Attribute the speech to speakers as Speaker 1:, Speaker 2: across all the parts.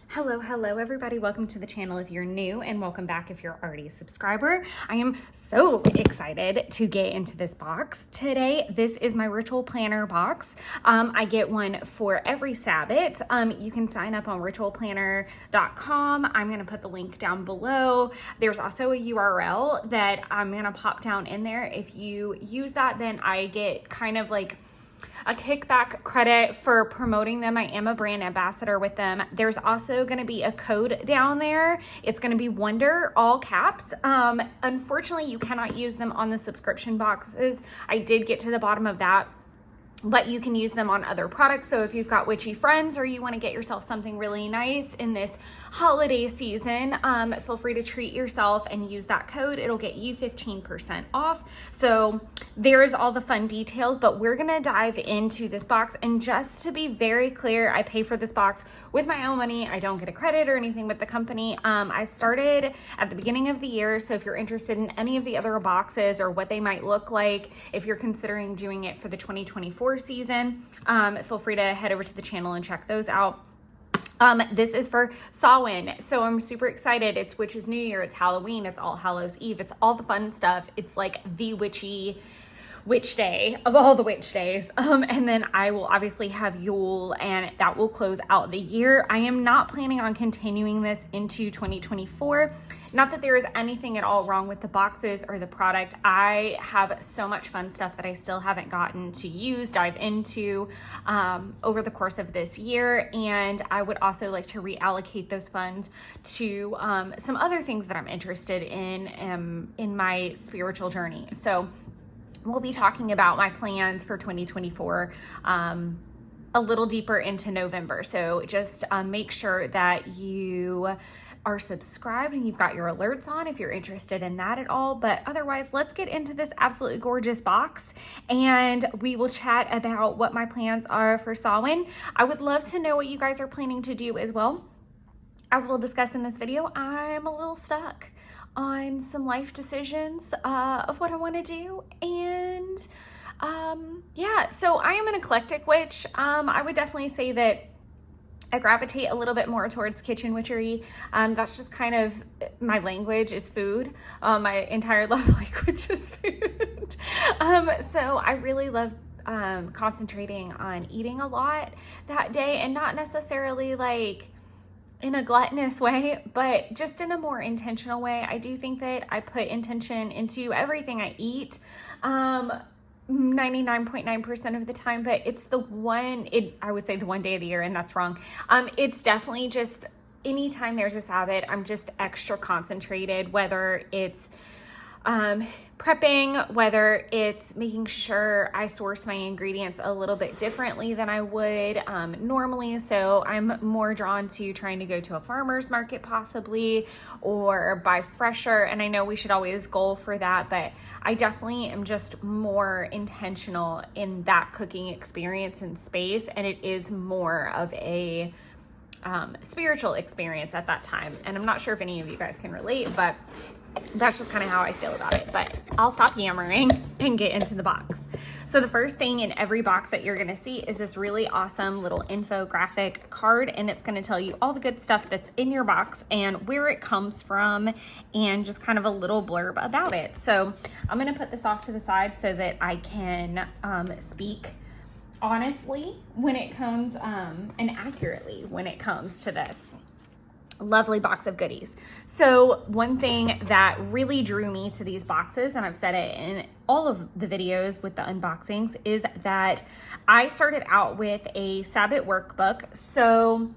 Speaker 1: Hello everybody. Welcome to the channel if you're new, and welcome back if you're already a subscriber. I am so excited to get into this box today. This is my Ritual planner box. I get one for every Sabbath. You can sign up on ritualplanner.com. I'm going to put the link down below. There's also a URL that I'm going to pop down in there. If you use that, then I get kind of like a kickback credit for promoting them. I am a brand ambassador with them. There's also going to be a code down there. It's going to be Wonder, all caps. Unfortunately, you cannot use them on the subscription boxes. I did get to the bottom of that, but you can use them on other products. So if you've got witchy friends or you want to get yourself something really nice in this holiday season, feel free to treat yourself and use that code. It'll get you 15% off. So there's all the fun details, but we're going to dive into this box. And just to be very clear, I pay for this box with my own money. I don't get a credit or anything with the company. I started at the beginning of the year. So if you're interested in any of the other boxes or what they might look like, if you're considering doing it for the 2024 season, feel free to head over to the channel and check those out. This is for Samhain, so I'm super excited. It's Witch's New Year, it's Halloween, it's All Hallows Eve, it's all the fun stuff. It's like the witchy witch day of all the witch days. And then I will obviously have Yule, and that will close out the year. I am not planning on continuing this into 2024. Not that there is anything at all wrong with the boxes or the product. I have so much fun stuff that I still haven't gotten to dive into over the course of this year. And I would also like to reallocate those funds to some other things that I'm interested in my spiritual journey. So we'll be talking about my plans for 2024 a little deeper into November. So just make sure that you are subscribed and you've got your alerts on if you're interested in that at all. But otherwise, let's get into this absolutely gorgeous box and we will chat about what my plans are for Samhain. I would love to know what you guys are planning to do as well. As we'll discuss in this video, I'm a little stuck on some life decisions of what I want to do. And yeah, so I am an eclectic witch. I would definitely say that I gravitate a little bit more towards kitchen witchery. That's just kind of my language is food. My entire love language is food. So I really love concentrating on eating a lot that day, and not necessarily like in a gluttonous way, but just in a more intentional way. I do think that I put intention into everything I eat 99.9% of the time, but it's I would say the one day of the year, and that's wrong. It's definitely just anytime there's a Sabbath, I'm just extra concentrated, whether it's prepping, whether it's making sure I source my ingredients a little bit differently than I would normally. So I'm more drawn to trying to go to a farmer's market possibly, or buy fresher. And I know we should always goal for that, but I definitely am just more intentional in that cooking experience and space. And it is more of a spiritual experience at that time. And I'm not sure if any of you guys can relate, but that's just kind of how I feel about it. But I'll stop yammering and get into the box. So the first thing in every box that you're going to see is this really awesome little infographic card, and it's going to tell you all the good stuff that's in your box and where it comes from, and just kind of a little blurb about it. So I'm going to put this off to the side so that I can speak honestly when it comes and accurately when it comes to this lovely box of goodies. So one thing that really drew me to these boxes, and I've said it in all of the videos with the unboxings, is that I started out with a Sabbath workbook. So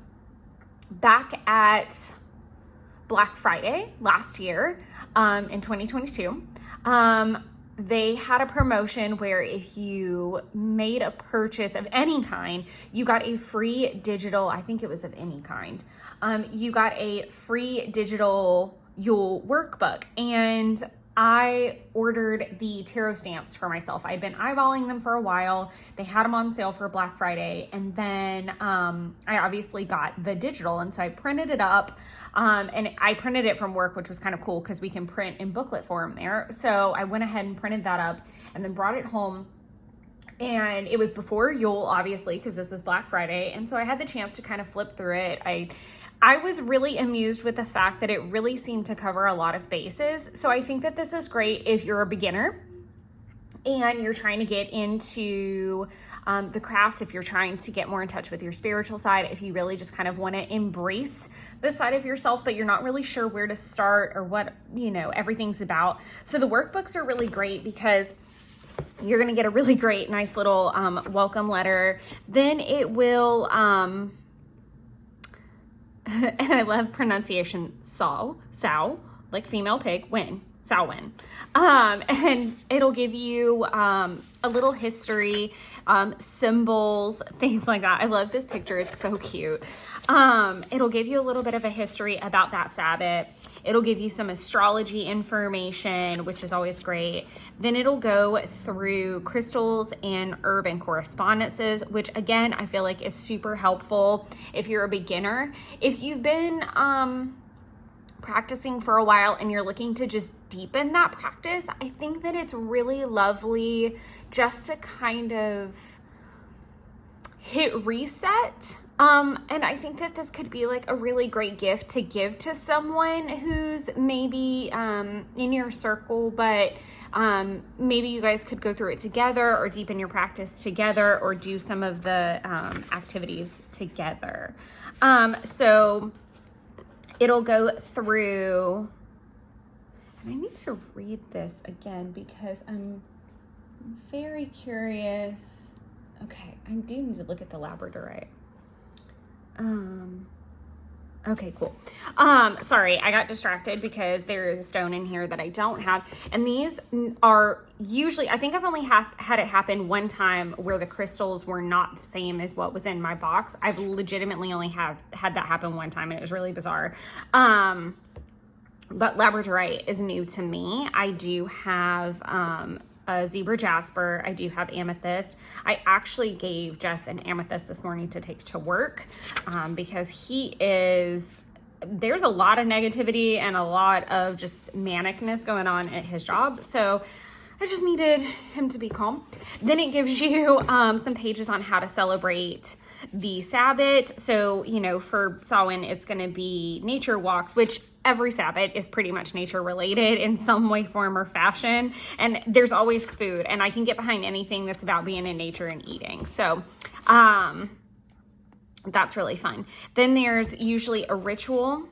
Speaker 1: back at Black Friday last year, in 2022, they had a promotion where if you made a purchase of any kind, you got a free digital, I think it was of any kind, you got a free digital Yule workbook. And I ordered the tarot stamps for myself. I'd been eyeballing them for a while. They had them on sale for Black Friday. And then I obviously got the digital. And so I printed it up. And I printed it from work, which was kind of cool because we can print in booklet form there. So I went ahead and printed that up and then brought it home. And it was before Yule, obviously, because this was Black Friday. And so I had the chance to kind of flip through it. I was really amused with the fact that it really seemed to cover a lot of bases. So I think that this is great if you're a beginner and you're trying to get into the craft, if you're trying to get more in touch with your spiritual side, if you really just kind of want to embrace this side of yourself, but you're not really sure where to start or what, everything's about. So the workbooks are really great because you're going to get a really great, nice little welcome letter. Then it will, and I love pronunciation, sow, like female pig, win. Samhain. And it'll give you a little history, symbols, things like that. I love this picture. It's so cute. It'll give you a little bit of a history about that Sabbath. It'll give you some astrology information, which is always great. Then it'll go through crystals and urban correspondences, which again, I feel like is super helpful if you're a beginner. If you've been practicing for a while and you're looking to just deepen that practice, I think that it's really lovely just to kind of hit reset. And I think that this could be like a really great gift to give to someone who's maybe in your circle, but maybe you guys could go through it together or deepen your practice together or do some of the activities together. So it'll go through, and I need to read this again because I'm very curious. Okay, I do need to look at the labradorite. Okay, cool. Sorry, I got distracted because there is a stone in here that I don't have. And these are usually, I think I've only had it happen one time where the crystals were not the same as what was in my box. I've legitimately only had that happen one time and it was really bizarre. But labradorite is new to me. I do have, a zebra jasper. I do have amethyst. I actually gave Jeff an amethyst this morning to take to work because there's a lot of negativity and a lot of just manicness going on at his job. So I just needed him to be calm. Then it gives you some pages on how to celebrate the Sabbath. So, for Samhain, it's going to be nature walks, which every Sabbath is pretty much nature related in some way, form, or fashion. And there's always food, and I can get behind anything that's about being in nature and eating. So, that's really fun. Then there's usually a ritual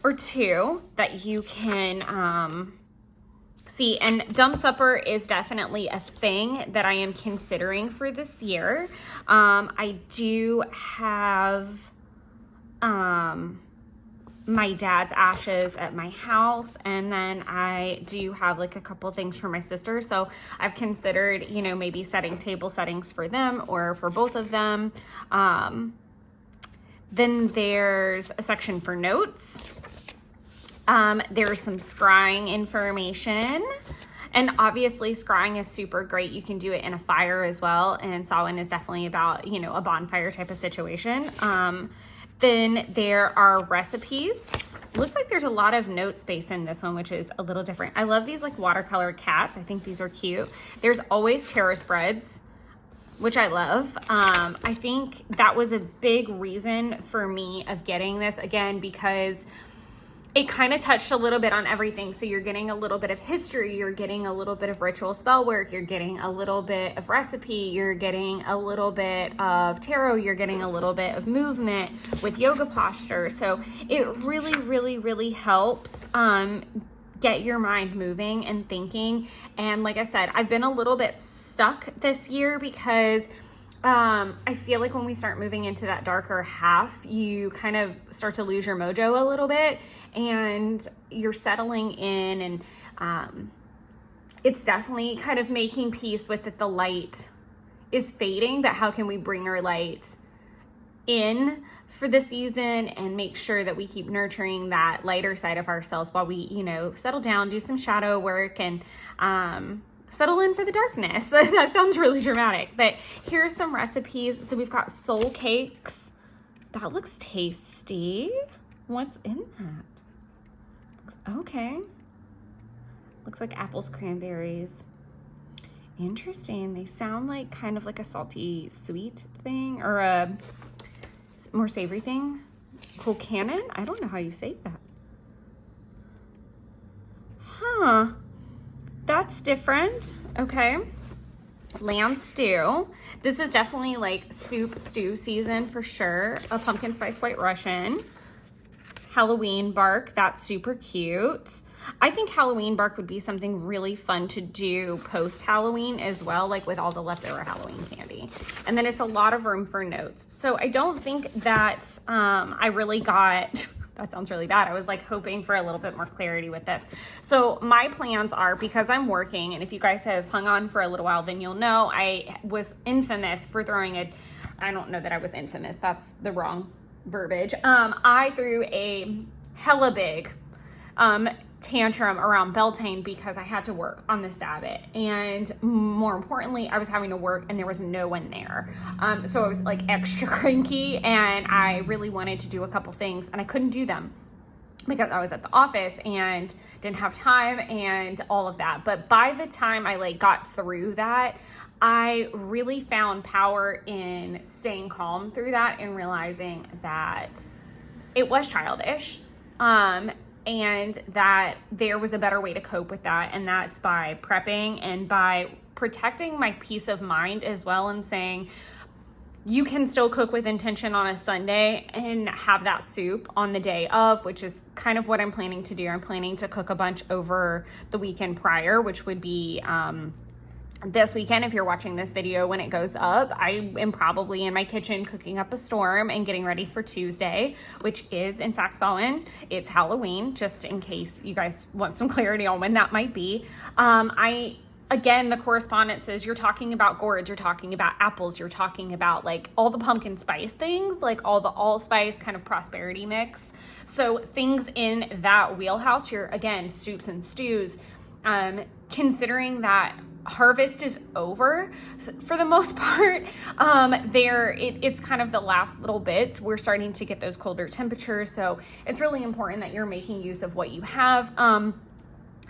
Speaker 1: or two that you can, see, and dumb supper is definitely a thing that I am considering for this year. I do have my dad's ashes at my house, and then I do have like a couple things for my sister. So I've considered, maybe setting table settings for them or for both of them. Then there's a section for notes. There's some scrying information, and obviously scrying is super great. You can do it in a fire as well, and Samhain is definitely about, a bonfire type of situation. Then there are recipes. Looks like there's a lot of note space in this one, which is a little different. I love these like watercolor cats. I think these are cute. There's always tarot spreads, which I love. I think that was a big reason for me of getting this, again, because it kind of touched a little bit on everything. So you're getting a little bit of history, you're getting a little bit of ritual spell work, you're getting a little bit of recipe, you're getting a little bit of tarot, you're getting a little bit of movement with yoga posture. So it really, really, really helps get your mind moving and thinking. And like I said, I've been a little bit stuck this year because I feel like when we start moving into that darker half, you kind of start to lose your mojo a little bit, and you're settling in, and it's definitely kind of making peace with that the light is fading, but how can we bring our light in for the season and make sure that we keep nurturing that lighter side of ourselves while we, settle down, do some shadow work, and settle in for the darkness. That sounds really dramatic, but here's some recipes. So we've got soul cakes. That looks tasty. What's in that? Okay. Looks like apples, cranberries. Interesting. They sound like kind of like a salty sweet thing or a more savory thing. Cool cannon? I don't know how you say that. Huh. That's different. Okay. Lamb stew. This is definitely like soup stew season for sure. A pumpkin spice white Russian. Halloween bark. That's super cute. I think Halloween bark would be something really fun to do post-Halloween as well, like with all the leftover Halloween candy. And then it's a lot of room for notes. So I don't think that I really got, that sounds really bad. I was like hoping for a little bit more clarity with this. So my plans are, because I'm working, and if you guys have hung on for a little while, then you'll know I was infamous for throwing I don't know that I was infamous. That's the wrong verbiage. I threw a hella big tantrum around Beltane because I had to work on the Sabbath, and more importantly I was having to work and there was no one there, so I was like extra cranky, and I really wanted to do a couple things and I couldn't do them because I was at the office and didn't have time and all of that. But by the time I like got through that, I really found power in staying calm through that and realizing that it was childish, and that there was a better way to cope with that, and that's by prepping and by protecting my peace of mind as well, and saying you can still cook with intention on a Sunday and have that soup on the day of, which is kind of what I'm planning to do. I'm planning to cook a bunch over the weekend prior, which would be this weekend. If you're watching this video when it goes up, I am probably in my kitchen cooking up a storm and getting ready for Tuesday, which is in fact Samhain. It's Halloween, just in case you guys want some clarity on when that might be. Again, the correspondence is you're talking about gourds, you're talking about apples, you're talking about like all the pumpkin spice things, like all the allspice kind of prosperity mix. So things in that wheelhouse here, again, soups and stews, considering that harvest is over for the most part. It's kind of the last little bits. We're starting to get those colder temperatures, so it's really important that you're making use of what you have.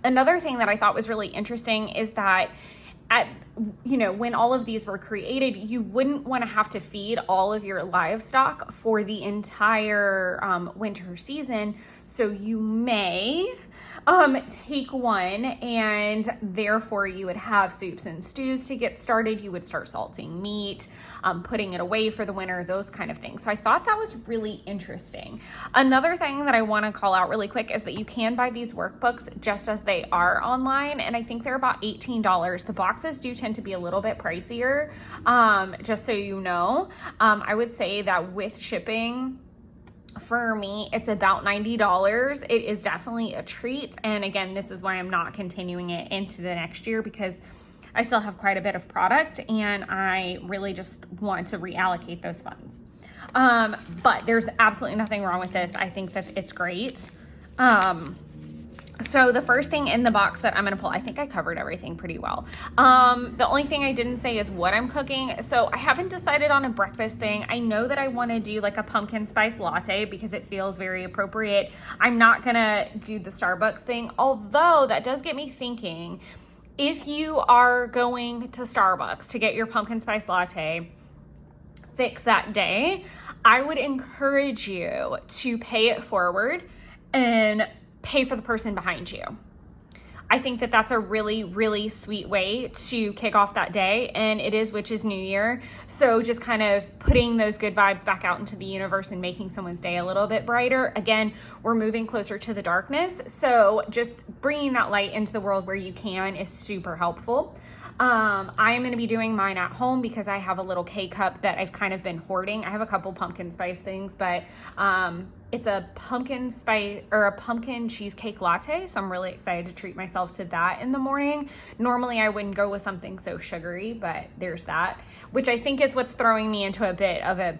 Speaker 1: Another thing that I thought was really interesting is that when all of these were created, you wouldn't want to have to feed all of your livestock for the entire winter season. So you may take one, and therefore you would have soups and stews to get started. You would start salting meat, putting it away for the winter, those kind of things. So I thought that was really interesting. Another thing that I want to call out really quick is that you can buy these workbooks just as they are online, and I think they're about $18. The boxes do tend to be a little bit pricier, just so you know. I would say that with shipping, for me, it's about $90. It is definitely a treat. And again, this is why I'm not continuing it into the next year, because I still have quite a bit of product and I really just want to reallocate those funds. But there's absolutely nothing wrong with this. I think that it's great. So the first thing in the box that I'm going to pull, I think I covered everything pretty well. The only thing I didn't say is what I'm cooking. So I haven't decided on a breakfast thing. I know that I want to do like a pumpkin spice latte because it feels very appropriate. I'm not going to do the Starbucks thing, although that does get me thinking, if you are going to Starbucks to get your pumpkin spice latte fix that day, I would encourage you to pay it forward and pay for the person behind you. I think that that's a really, really sweet way to kick off that day, and it is Witch's New Year. So just kind of putting those good vibes back out into the universe and making someone's day a little bit brighter. Again, we're moving closer to the darkness, so just bringing that light into the world where you can is super helpful. I am going to be doing mine at home because I have a little K-cup that I've kind of been hoarding. I have a couple pumpkin spice things, but it's a pumpkin spice or a pumpkin cheesecake latte. So I'm really excited to treat myself to that in the morning. Normally I wouldn't go with something so sugary, but there's that, which I think is what's throwing me into a bit of a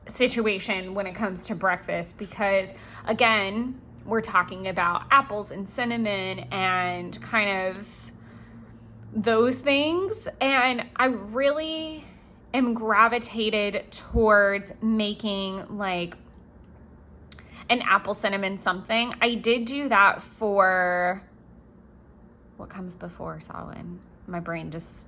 Speaker 1: situation when it comes to breakfast, because again, we're talking about apples and cinnamon and kind of those things, and I really am gravitated towards making like an apple cinnamon something. I did do that for what comes before Samhain. My brain just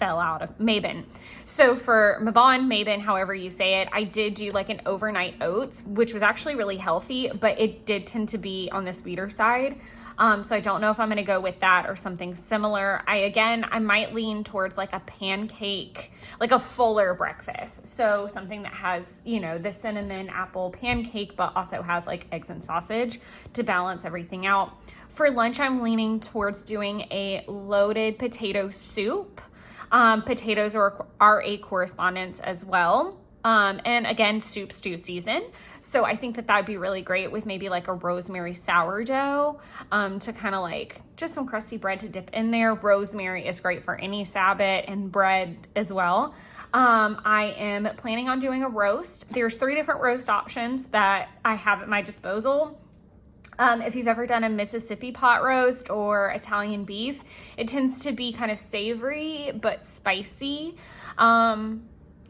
Speaker 1: fell out of Mabon. So for Mabon, however you say it, I did do like an overnight oats, which was actually really healthy, but it did tend to be on the sweeter side. So I don't know if I'm going to go with that or something similar. I might lean towards like a pancake, like a fuller breakfast. So something that has, you know, the cinnamon apple pancake, but also has like eggs and sausage to balance everything out. For lunch, I'm leaning towards doing a loaded potato soup. Potatoes are a correspondence as well. And again, soup stew season. So I think that that'd be really great with maybe like a rosemary sourdough, to kind of like just some crusty bread to dip in there. Rosemary is great for any Sabbath, and bread as well. I am planning on doing a roast. There's 3 different roast options that I have at my disposal. If you've ever done a Mississippi pot roast or Italian beef, it tends to be kind of savory but spicy.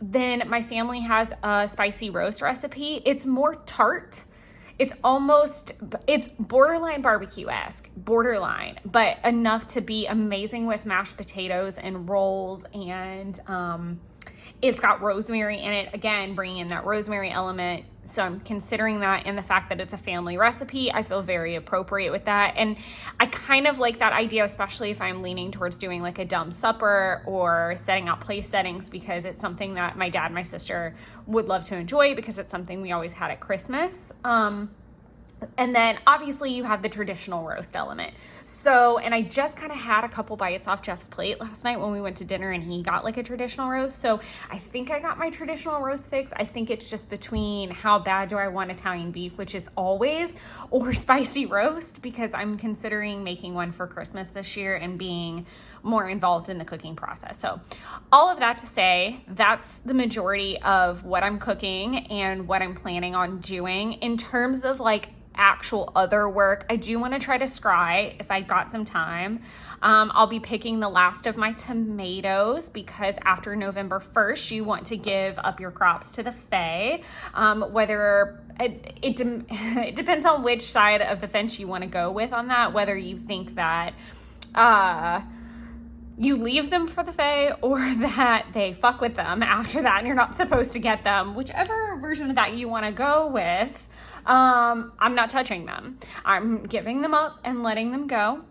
Speaker 1: Then my family has a spicy roast recipe. It's more tart. It's borderline barbecue-esque, borderline, but enough to be amazing with mashed potatoes and rolls. And it's got rosemary in it, again, bringing in that rosemary element. So I'm considering that, and the fact that it's a family recipe, I feel very appropriate with that. And I kind of like that idea, especially if I'm leaning towards doing like a dumb supper or setting out place settings, because it's something that my dad and my sister would love to enjoy, because it's something we always had at Christmas. And then obviously you have the traditional roast element. So, and I just kind of had a couple bites off Jeff's plate last night when we went to dinner, and he got like a traditional roast. So I think I got my traditional roast fix. I think it's just between how bad do I want Italian beef, which is always, or spicy roast, because I'm considering making one for Christmas this year and being more involved in the cooking process. So all of that to say, that's the majority of what I'm cooking and what I'm planning on doing. In terms of like actual other work, I do want to try to scry if I got some time. I'll be picking the last of my tomatoes, because after November 1st, you want to give up your crops to the Fae. Whether it depends on which side of the fence you want to go with on that, whether you think that you leave them for the Fae, or that they fuck with them after that and you're not supposed to get them. Whichever version of that you want to go with, I'm not touching them. I'm giving them up and letting them go.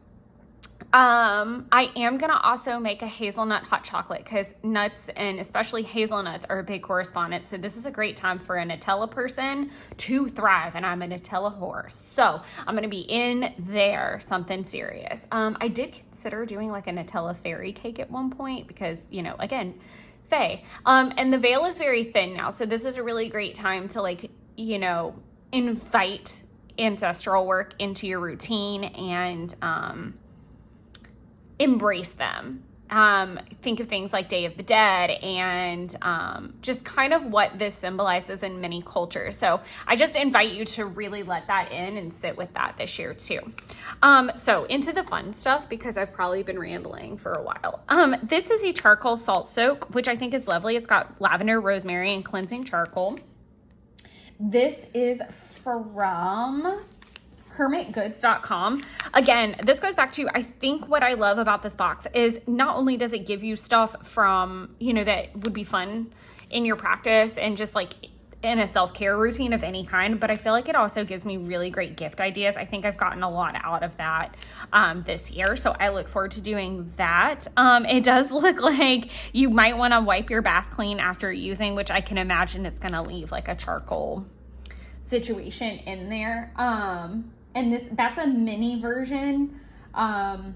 Speaker 1: I am going to also make a hazelnut hot chocolate, because nuts, and especially hazelnuts, are a big correspondent. So this is a great time for a Nutella person to thrive, and I'm a Nutella whore. So I'm going to be in there, something serious. I did consider doing like a Nutella fairy cake at one point, because, you know, again, Fae. And the veil is very thin now. So this is a really great time to, like, you know, invite ancestral work into your routine and embrace them. Think of things like Day of the Dead and just kind of what this symbolizes in many cultures. So I just invite you to really let that in and sit with that this year too. So into the fun stuff, because I've probably been rambling for a while. This is a charcoal salt soak, which I think is lovely. It's got lavender, rosemary, and cleansing charcoal. This is from hermitgoods.com. Again, this goes back to, I think what I love about this box is not only does it give you stuff from, you know, that would be fun in your practice and just like in a self-care routine of any kind, but I feel like it also gives me really great gift ideas. I think I've gotten a lot out of that this year, so I look forward to doing that. It does look like you might want to wipe your bath clean after using, which I can imagine it's going to leave like a charcoal situation in there. And that's a mini version. Again,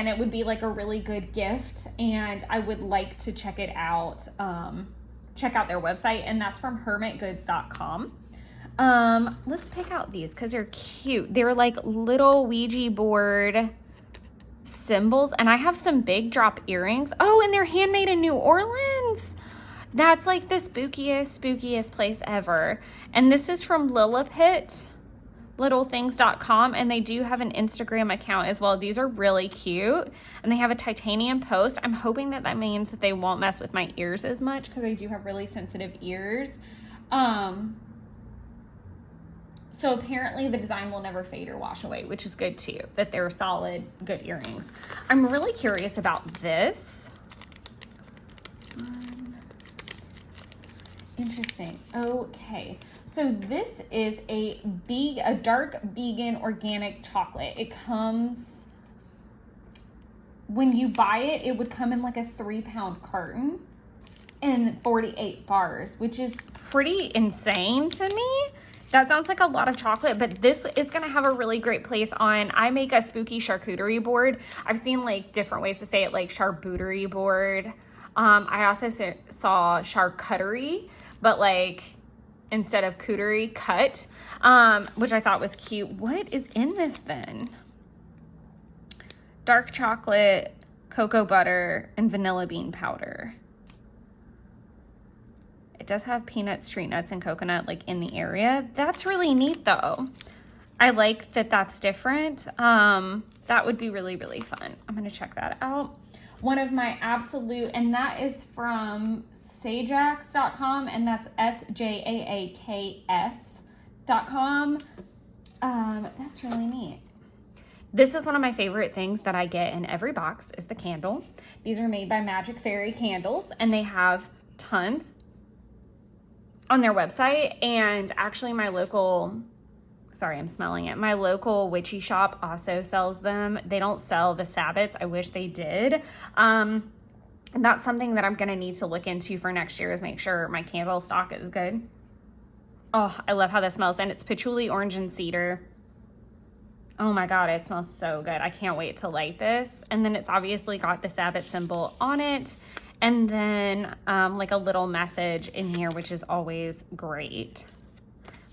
Speaker 1: it would be like a really good gift, and I would like to check it out. Check out their website, and that's from hermitgoods.com. Let's pick out these because they're cute. They're like little Ouija board symbols, and I have some big drop earrings. Oh, and they're handmade in New Orleans. That's like the spookiest place ever. And this is from Lilliput, littlethings.com, and they do have an Instagram account as well. These are really cute, and they have a titanium post. I'm hoping that that means that they won't mess with my ears as much, because I do have really sensitive ears. So apparently the design will never fade or wash away, which is good too, that they're solid, good earrings. I'm really curious about this. Interesting. Okay. So this is a dark vegan organic chocolate. It comes, when you buy it, it would come in like a 3-pound carton and 48 bars, which is pretty insane to me. That sounds like a lot of chocolate, but this is gonna have a really great place on, I make a spooky charcuterie board. I've seen like different ways to say it, like charcuterie board. I also saw charcuterie, but like instead of cooterie, cut, which I thought was cute. What is in this then? Dark chocolate, cocoa butter, and vanilla bean powder. It does have peanuts, tree nuts, and coconut like in the area. That's really neat though. I like that that's different. That would be really, really fun. I'm gonna check that out. One of my absolute, and that is from sajax.com, and that's SJAAKS.com. That's really neat. This is one of my favorite things that I get in every box is the candle. These are made by Magic Fairy Candles, and they have tons on their website. And actually my local, sorry, I'm smelling it. My local witchy shop also sells them. They don't sell the sabbats. I wish they did. And that's something that I'm gonna need to look into for next year, is make sure my candle stock is good. Oh, I love how that smells. And it's patchouli, orange, and cedar. Oh my God, it smells so good. I can't wait to light this. And then it's obviously got the sabbat symbol on it. And then like a little message in here, which is always great.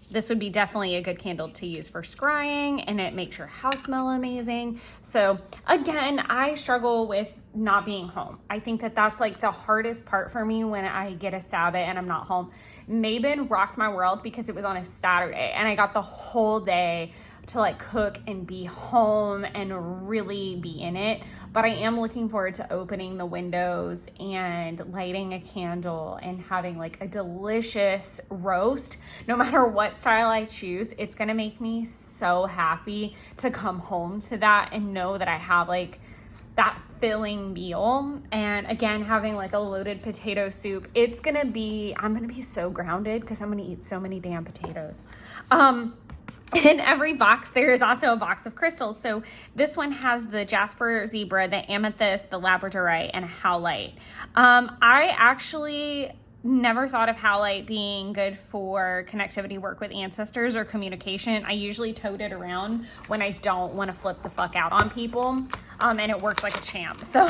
Speaker 1: This would be definitely a good candle to use for scrying, and it makes your house smell amazing. So again, I struggle with not being home. I think that that's like the hardest part for me when I get a Sabbath and I'm not home. Mabon rocked my world because it was on a Saturday and I got the whole day to like cook and be home and really be in it. But I am looking forward to opening the windows and lighting a candle and having like a delicious roast. No matter what style I choose, it's gonna make me so happy to come home to that and know that I have like that filling meal. And again, having like a loaded potato soup, it's gonna be, I'm gonna be so grounded because I'm gonna eat so many damn potatoes. In every box, there is also a box of crystals. So this one has the jasper zebra, the amethyst, the labradorite, and a howlite. I actually never thought of howlite being good for connectivity work with ancestors or communication. I usually tote it around when I don't want to flip the fuck out on people, and it works like a champ. So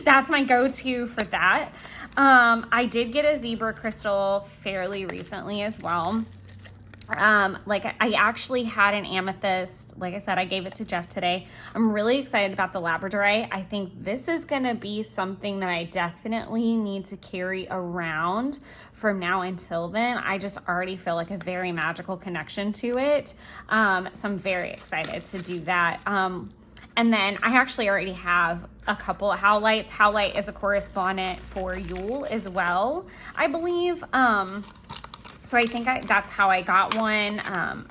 Speaker 1: that's my go-to for that. I did get a zebra crystal fairly recently as well. Like I actually had an amethyst. Like I said, I gave it to Jeff today. I'm really excited about the labradorite. I think this is going to be something that I definitely need to carry around from now until then. I just already feel like a very magical connection to it. So I'm very excited to do that. And then I actually already have a couple of howlites. Howlite is a correspondent for Yule as well, I believe. So I think that's how I got one.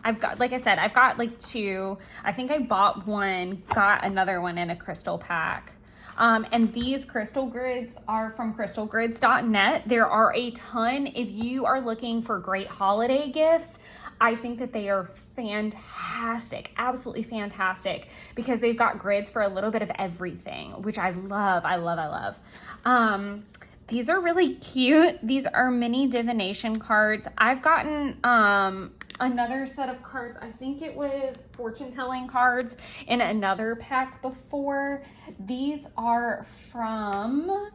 Speaker 1: I've got, like I said, I've got like two. I think I bought one, got another one in a crystal pack. And these crystal grids are from crystalgrids.net. There are a ton. If you are looking for great holiday gifts, I think that they are fantastic, absolutely fantastic, because they've got grids for a little bit of everything, which I love, I love, I love. These are really cute. These are mini divination cards. I've gotten another set of cards. I think it was fortune telling cards in another pack before. These are from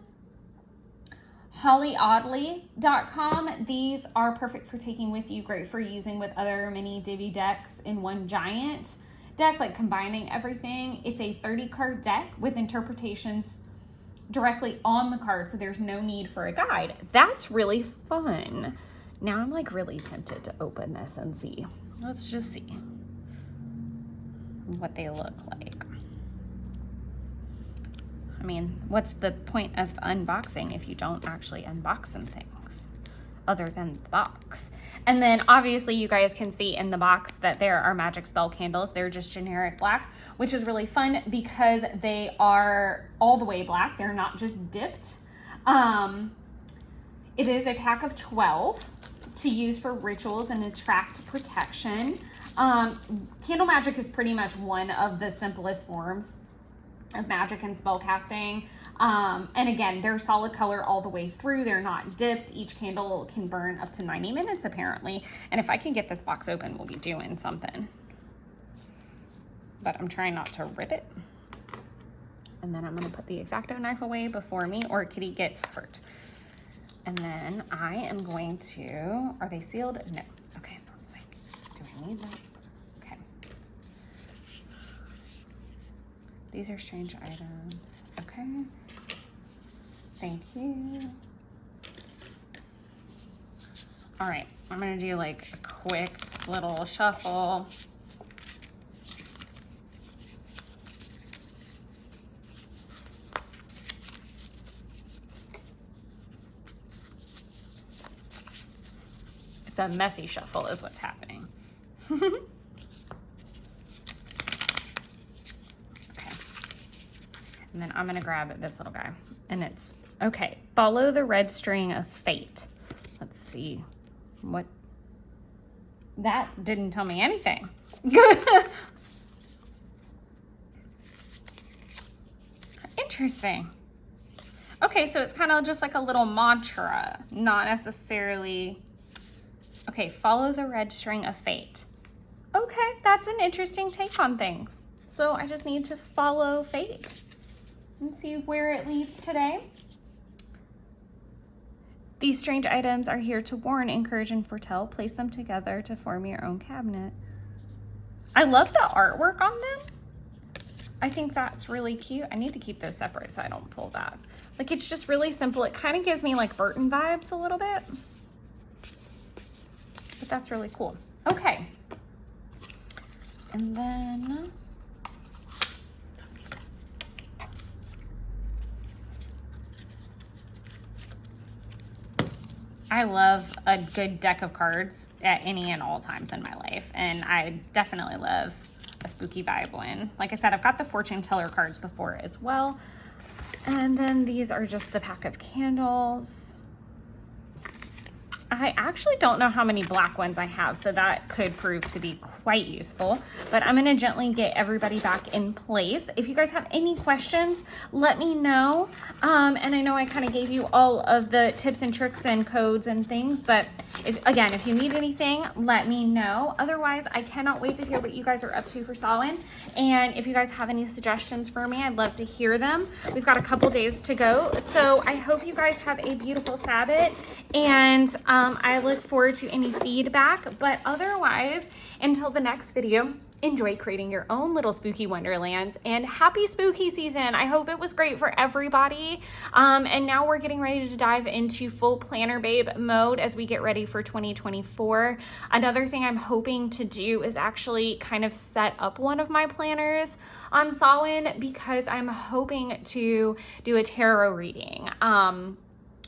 Speaker 1: hollyoddly.com. These are perfect for taking with you, great for using with other mini divvy decks in one giant deck, like combining everything. It's a 30 card deck with interpretations directly on the card, so there's no need for a guide. That's really fun. Now I'm like really tempted to open this and see. Let's just see what they look like. I mean, what's the point of unboxing if you don't actually unbox some things other than the box? And then obviously you guys can see in the box that there are magic spell candles. They're just generic black, which is really fun because they are all the way black. They're not just dipped. It is a pack of 12 to use for rituals and attract protection. Candle magic is pretty much one of the simplest forms of magic and spell casting. And again, they're solid color all the way through. They're not dipped. Each candle can burn up to 90 minutes apparently. And if I can get this box open, we'll be doing something. But I'm trying not to rip it. And then I'm gonna put the X-Acto knife away before me or Kitty gets hurt. And then I am going to, are they sealed? No. Okay, I was like, do I need that? Okay. These are strange items. Okay. Thank you. All right, I'm gonna do like a quick little shuffle. It's a messy shuffle is what's happening. Okay. And then I'm gonna grab this little guy and it's, okay, follow the red string of fate. Let's see what, that didn't tell me anything. Interesting. Okay, so it's kind of just like a little mantra, not necessarily. Okay, follow the red string of fate. Okay, that's an interesting take on things. So I just need to follow fate and see where it leads today. These strange items are here to warn, encourage, and foretell. Place them together to form your own cabinet. I love the artwork on them. I think that's really cute. I need to keep those separate so I don't pull that. Like, it's just really simple. It kind of gives me like Burton vibes a little bit. But that's really cool. Okay. And then I love a good deck of cards at any and all times in my life. And I definitely love a spooky vibe one. Like I said, I've got the fortune teller cards before as well. And then these are just the pack of candles. I actually don't know how many black ones I have, so that could prove to be quite useful, but I'm gonna gently get everybody back in place. If you guys have any questions, let me know. And I know I kind of gave you all of the tips and tricks and codes and things, but if you need anything, let me know. Otherwise, I cannot wait to hear what you guys are up to for Samhain. And if you guys have any suggestions for me, I'd love to hear them. We've got a couple days to go, so I hope you guys have a beautiful Sabbath, and I look forward to any feedback. But otherwise, until the next video, enjoy creating your own little spooky wonderlands, and happy spooky season. I hope it was great for everybody. And now we're getting ready to dive into full planner babe mode as we get ready for 2024. Another thing I'm hoping to do is actually kind of set up one of my planners on Samhain, because I'm hoping to do a tarot reading.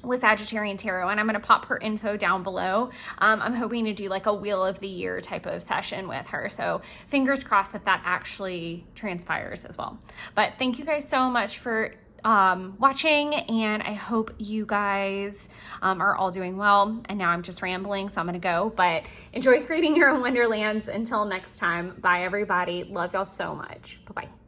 Speaker 1: With Sagittarian Tarot, and I'm going to pop her info down below. I'm hoping to do like a Wheel of the Year type of session with her, so fingers crossed that that actually transpires as well. But thank you guys so much for watching, and I hope you guys are all doing well. And now I'm just rambling, so I'm gonna go, but enjoy creating your own wonderlands. Until next time, bye everybody. Love y'all so much. Bye-bye.